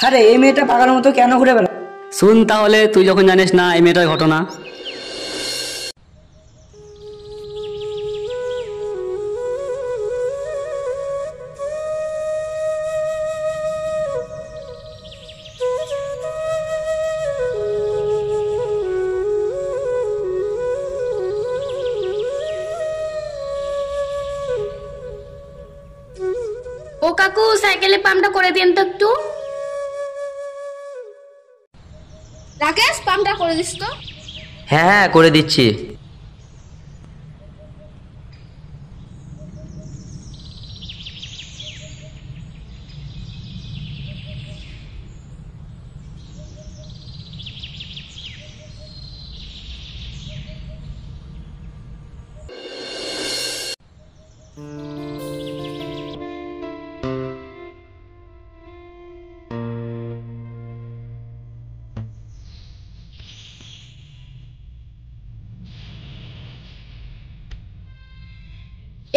আরে এই মেয়েটা পাগলের মতো কেন ঘুরে বেড়ায়? শুন তাহলে, তুই যখন জানিস না এই মেয়েটার ঘটনা। ও কাকু, সাইকেলের পাম্পটা করে দিন তো একটু। রাকেশ, পাম্পটা করে দিস তো। হ্যাঁ হ্যাঁ, করে দিচ্ছি।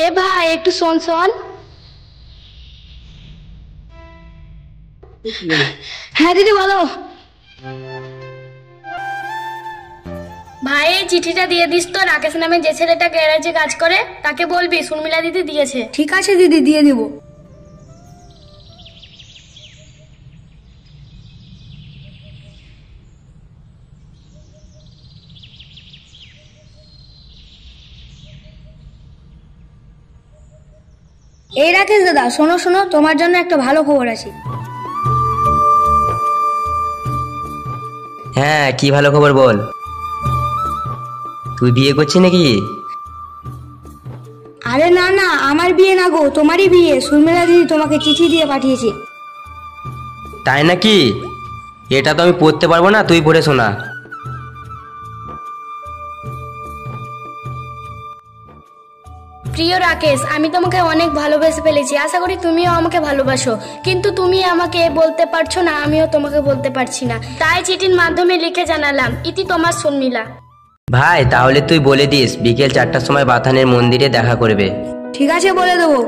এ ভাই, একটু শোন শোন। হ্যাঁ দিদি বলো। ভাই, এই চিঠিটা দিয়ে দিস তো। রাকেশ নামে যে ছেলেটা গ্যারেজে কাজ করে তাকে বলবি সুরমিলা দিদি দিয়েছে। ঠিক আছে দিদি, দিয়ে দিব। এই রাকেশ দাদা, শোনো শোনো, তোমার জন্য একটা ভালো খবর আছে। হ্যাঁ, কি ভালো খবর বল। তুই বিয়ে করছিস নাকি? আরে না না, আমার বিয়ে না গো, তোমারই বিয়ে। সুরমিলা দিদি তোমাকে চিঠি দিয়ে পাঠিয়েছে। তাই নাকি? এটা তো আমি পড়তে পারবো না, তুই পড়ে শোনা। প্রিয় রাকেশ, আমি তোমাকে অনেক ভালোবেসে ফেলেছি। আশা করি তুমিও আমাকে ভালোবাসো, কিন্তু তুমি আমাকে বলতে পারছো না, আমিও তোমাকে বলতে পারছি না। তাই চিঠির মাধ্যমে লিখে জানালাম, ইতি তোমার সুরমিলা। ভাই, তাহলে তুই বলে দিস বিকেল 4টার সময় বাথানের মন্দিরে দেখা করবে। ঠিক আছে, বলে দেবো।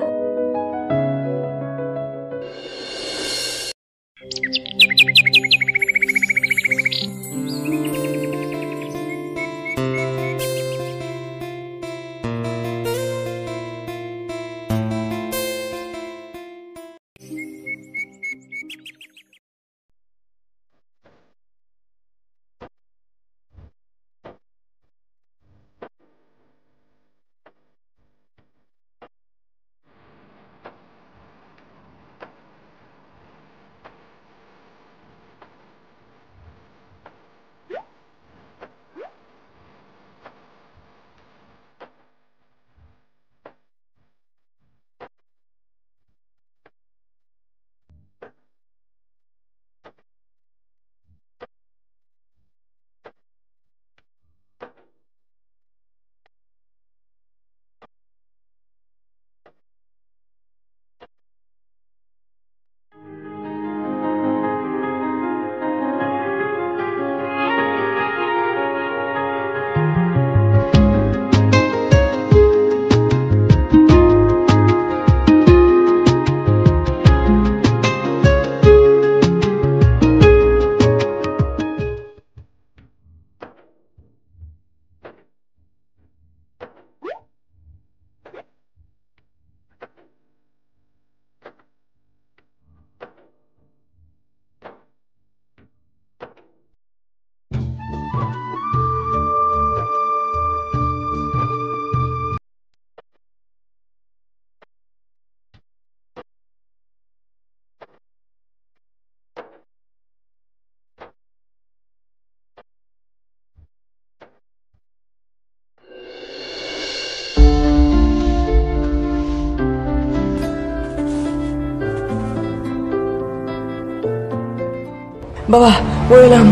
বাবা, মরে এলাম,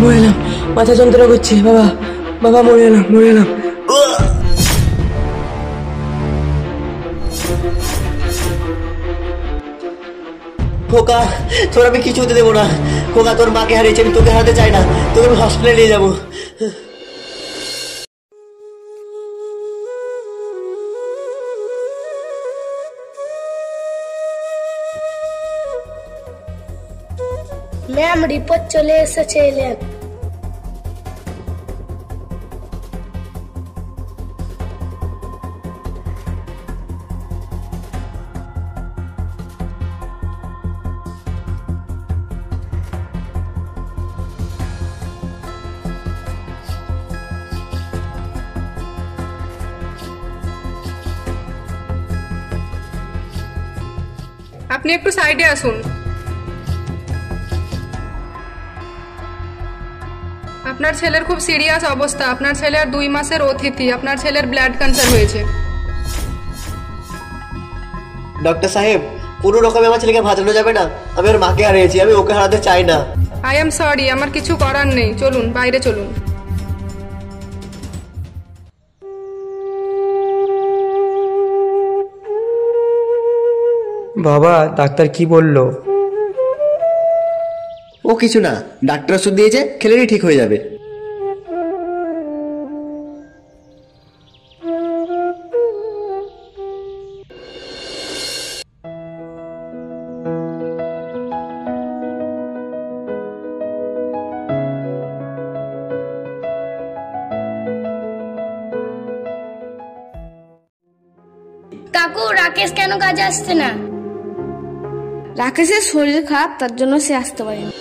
মাথা যন্ত্রণা করছে। বাবা বাবা, মরে এলাম। খোকা, তোর আমি কিছু হতে দেবো না। খোকা, তোর মাকে হারিয়েছি, আমি তোকে হারাতে চাই না। তোকে আমি হসপিটালে নিয়ে যাবো। ম্যাম, রিপোর্ট চলে এসেছে, এলেন। আপনি একটু সাইডে আসুন। আপনার ছেলের খুব সিরিয়াস অবস্থা। আপনার ছেলে আর 2 মাসের অতিথি। আপনার ছেলের ব্লাড ক্যান্সার হয়েছে। ডক্টর সাহেব, কোনো রকমে আমার ছেলেকে বাঁচানো যাবে না? আমি ওর মাকে হারিয়েছি, আমি ওকে হারাতে চাই না। আই এম সরি, আমার কিছু করার নেই। চলুন, বাইরে চলুন। বাবা, ডাক্তার কি বললো? ও কিছু না, ডাক্তার ওষুধ দিয়েছে, খেলেই ঠিক হয়ে যাবে। কাকু, রাকেশ কেন কাজে আসছে না? রাকেশের শরীর খারাপ, তার জন্য সে আসতে পারেনি।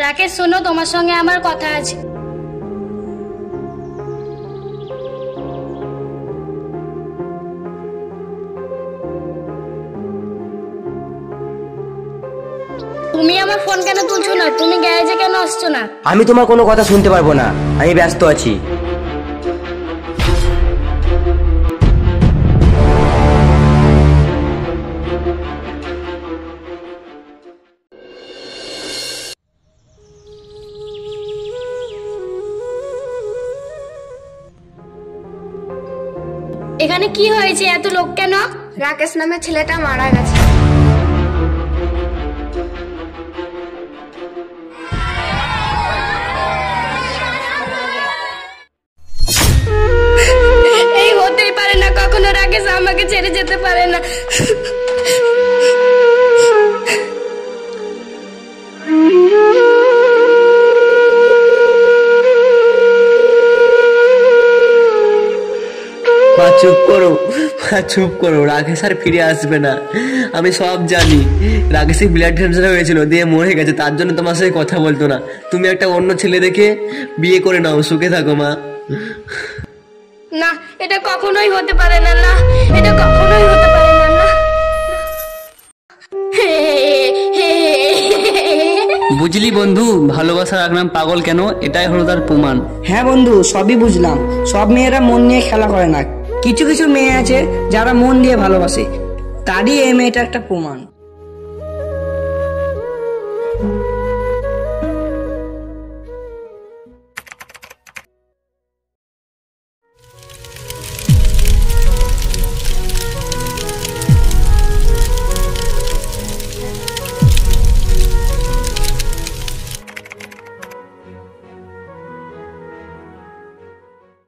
রাকেশ, শোনো, তোমার সঙ্গে আমার কথা আছে। তুমি আমার ফোন কেন তুলছো না? তুমি গ্যারেজে কেন আসছো না? আমি তোমার কোনো কথা শুনতে পারবো না, আমি ব্যস্ত আছি। এখানে কি হয়েছে? এত লোক কেন? রাকেশ নামে ছেলেটা মারা গেছে। এই হতেই পারে না, কখনো রাকেশ আমাকে ছেড়ে যেতে পারে না। মা চুপ করো, মা চুপ করো। রাকেশ আর ফিরে আসবে না, আমি সব জানি। রাকেশের ব্লাড ক্যান্সার হয়েছিল, দিয়ে মরে গেছে, তার জন্য তোমার সাথে কথা বলতো না। তুমি একটা অন্য ছেলে দেখে বিয়ে করে নাও, সুখে থাকো মা। না, এটা কখনোই হতে পারে না। না, এটা কখনোই হতে পারে না। না, বুঝলি বন্ধু, ভালোবাসা রাখলাম পাগল কেন, এটাই হলো তার প্রমাণ। হ্যাঁ বন্ধু, সবই বুঝলাম। সব মেয়েরা মন নিয়ে খেলা করে না, কিছু কিছু মেয়ে আছে যারা মন দিয়ে ভালোবাসে, তারই এই মেয়েটা একটা প্রমাণ।